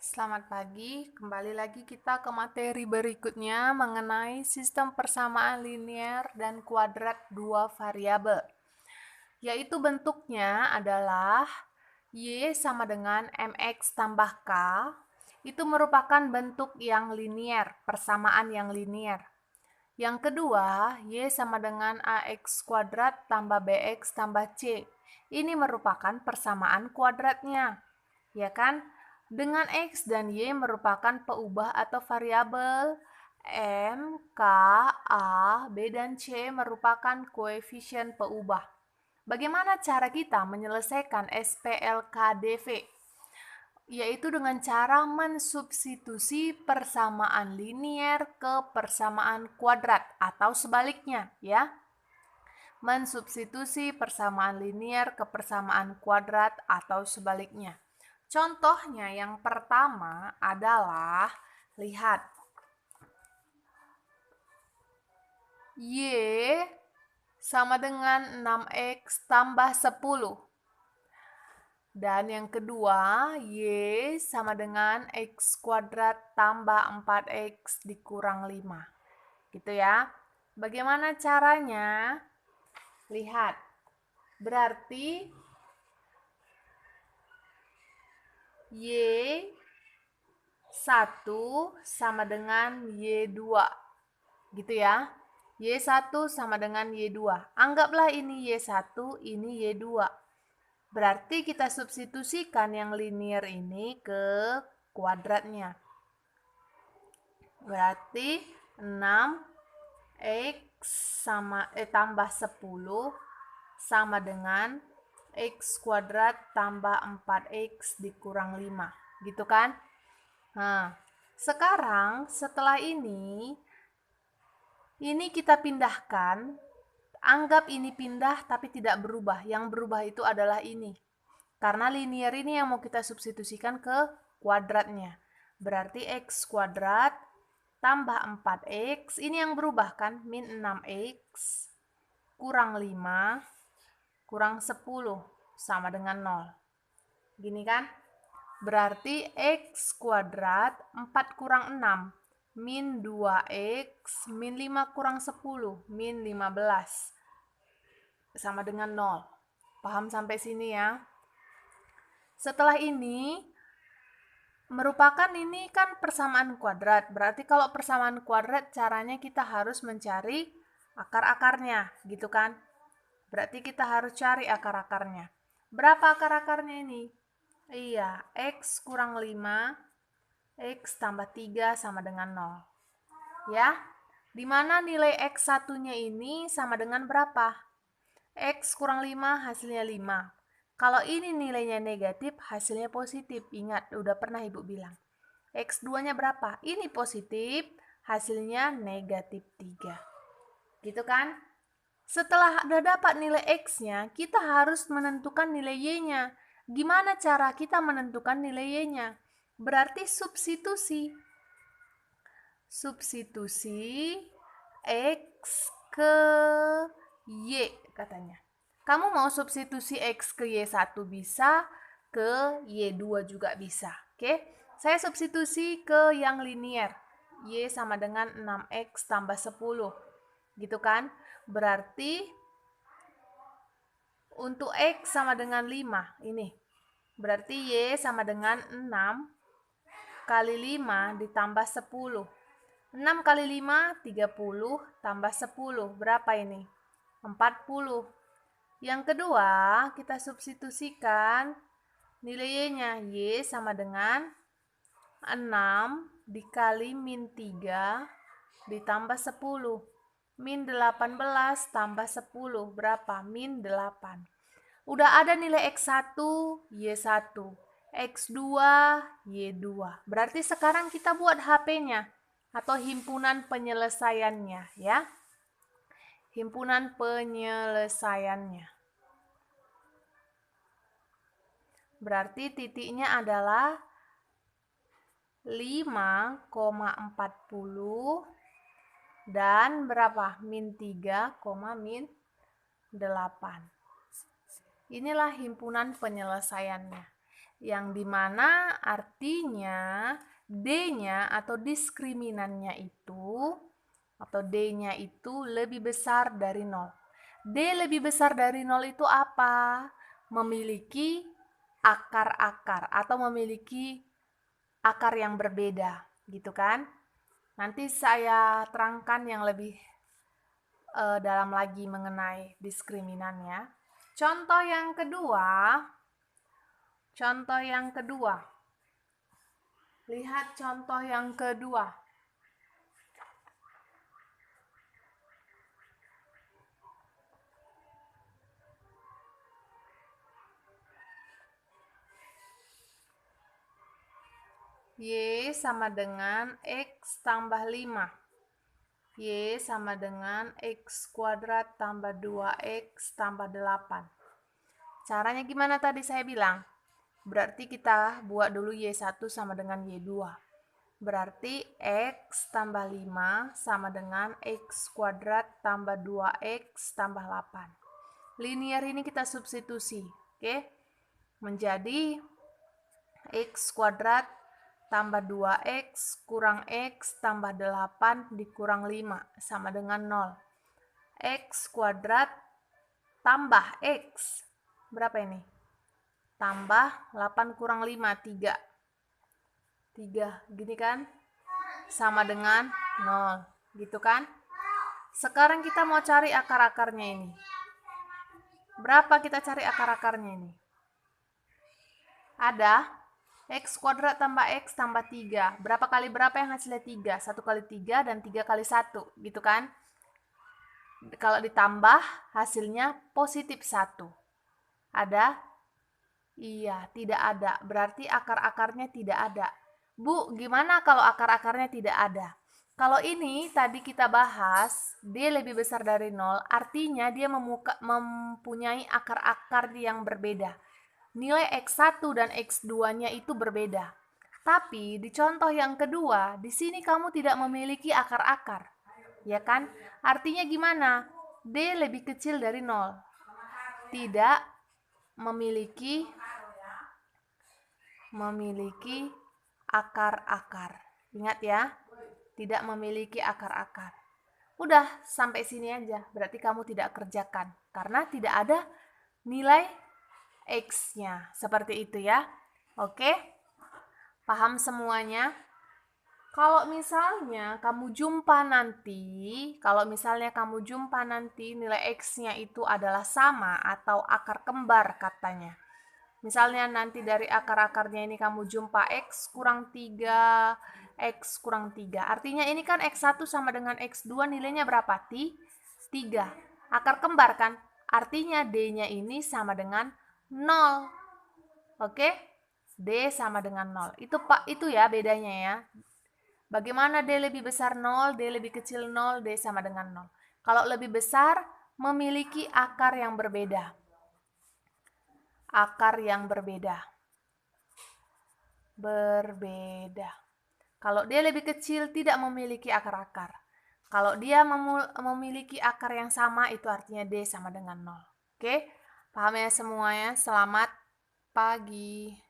Selamat pagi, kembali lagi kita ke materi berikutnya mengenai sistem persamaan linear dan kuadrat dua variabel. Yaitu bentuknya adalah Y sama dengan MX tambah K, itu merupakan bentuk yang linear, persamaan yang linear. Yang kedua, Y sama dengan AX kuadrat tambah BX tambah C. Ini merupakan persamaan kuadratnya, ya kan? Dengan X dan Y merupakan peubah atau variabel, M, K, A, B, dan C merupakan koefisien peubah. Bagaimana cara kita menyelesaikan SPLKDV? Yaitu dengan cara mensubstitusi persamaan linear ke persamaan kuadrat atau sebaliknya, ya. Mensubstitusi persamaan linear ke persamaan kuadrat atau sebaliknya. Contohnya yang pertama adalah, lihat, Y sama dengan 6X tambah 10. Dan yang kedua, Y sama dengan X kuadrat tambah 4X dikurang 5. Gitu ya. Bagaimana caranya? Lihat. Berarti Y1 sama dengan Y2. Gitu ya. Y1 sama dengan Y2. Anggaplah ini Y1, ini Y2. Berarti kita substitusikan yang linear ini ke kuadratnya. Berarti 6X tambah 10 sama dengan X kuadrat tambah 4X dikurang 5. Gitu kan? Nah, sekarang setelah ini kita pindahkan. Anggap ini pindah tapi tidak berubah. Yang berubah itu adalah ini. Karena linear ini yang mau kita substitusikan ke kuadratnya. Berarti X kuadrat tambah 4X. Ini yang berubah kan? Min 6X kurang 5 kurang 10 sama dengan 0. Gini kan? Berarti X kuadrat 4 kurang 6. Min 2X min 5 kurang 10. Min 15. Sama dengan 0. Paham sampai sini ya? Setelah ini, merupakan ini kan persamaan kuadrat. Berarti kalau persamaan kuadrat caranya kita harus mencari akar-akarnya, gitu kan? Berarti kita harus cari akar-akarnya. Berapa akar-akarnya ini? Iya, X kurang 5, X tambah 3 sama dengan 0. Ya, dimana nilai X1-nya ini sama dengan berapa? X kurang 5 hasilnya 5. Kalau ini nilainya negatif, hasilnya positif. Ingat, udah pernah Ibu bilang. X2-nya berapa? Ini positif, hasilnya negatif 3. Gitu kan? Setelah udah dapat nilai X-nya, kita harus menentukan nilai Y-nya. Gimana cara kita menentukan nilai Y-nya? Berarti substitusi. Substitusi X ke Y katanya. Kamu mau substitusi X ke Y1 bisa, ke Y2 juga bisa. Oke? Saya substitusi ke yang linear. Y sama dengan 6X tambah 10. Gitu kan? Berarti untuk X sama dengan 5. Ini. Berarti Y sama dengan 6 kali 5 ditambah 10. 6 kali 5, 30, tambah 10. Berapa ini? 40. Yang kedua, kita substitusikan nilai Y-nya. Y sama dengan 6 dikali min 3 ditambah 10. Min 18 tambah 10. Berapa? Min 8. Udah ada nilai X1, Y1. X2, Y2. Berarti sekarang kita buat HP-nya atau himpunan penyelesaiannya, ya. Himpunan penyelesaiannya. Berarti titiknya adalah 5,40 dan berapa? Min 3, min 8. Inilah himpunan penyelesaiannya. yang dimana artinya D-nya atau diskriminannya itu, atau D-nya itu lebih besar dari 0. D lebih besar dari 0 itu apa? Memiliki akar-akar atau memiliki akar yang berbeda, gitu kan? Nanti saya terangkan yang lebih dalam lagi mengenai diskriminannya. Contoh yang kedua. Lihat contoh yang kedua. Y sama dengan X tambah 5. Y sama dengan X kuadrat tambah 2X tambah 8. Caranya gimana tadi saya bilang? Berarti kita buat dulu Y1 sama dengan Y2. Berarti X tambah 5 sama dengan X kuadrat tambah 2X tambah 8. Linear ini kita substitusi, oke? Menjadi X kuadrat tambah 2X kurang X tambah 8 dikurang 5 sama dengan 0. X kuadrat tambah X. Berapa ini? Tambah 8 kurang 5, 3. 3, gini kan? Sama dengan 0, gitu kan? Sekarang kita mau cari akar-akarnya ini. Berapa kita cari akar-akarnya ini? Ada X kuadrat tambah X tambah 3. Berapa kali berapa yang hasilnya 3? 1 kali 3 dan 3 kali 1, gitu kan? Kalau ditambah hasilnya positif 1. Ada? Iya, tidak ada. Berarti akar-akarnya tidak ada. Bu, gimana kalau akar-akarnya tidak ada? Kalau ini tadi kita bahas, D lebih besar dari 0, artinya dia mempunyai akar-akar yang berbeda. Nilai X1 dan X2-nya itu berbeda. Tapi di contoh yang kedua, di sini kamu tidak memiliki akar-akar. Ya kan? Artinya gimana? D lebih kecil dari 0. Tidak memiliki akar-akar. Ingat ya, tidak memiliki akar-akar. Udah, sampai sini aja. Berarti kamu tidak kerjakan. Karena tidak ada nilai X-nya. Seperti itu ya. Oke? Paham semuanya? Kalau misalnya kamu jumpa nanti nilai X-nya itu adalah sama atau akar kembar katanya. Misalnya nanti dari akar-akarnya ini kamu jumpa X kurang 3, X kurang 3. Artinya ini kan X1 sama dengan X2 nilainya berapa? 3. Akar kembar kan? Artinya D-nya ini sama dengan 0. Oke? D sama dengan 0. Itu ya bedanya ya. Bagaimana D lebih besar 0, D lebih kecil 0, D sama dengan 0. Kalau lebih besar, memiliki akar yang berbeda. Akar yang berbeda. Kalau dia lebih kecil, tidak memiliki akar-akar. Kalau dia memiliki akar yang sama, itu artinya D sama dengan 0. Oke? Paham ya semuanya? Selamat pagi.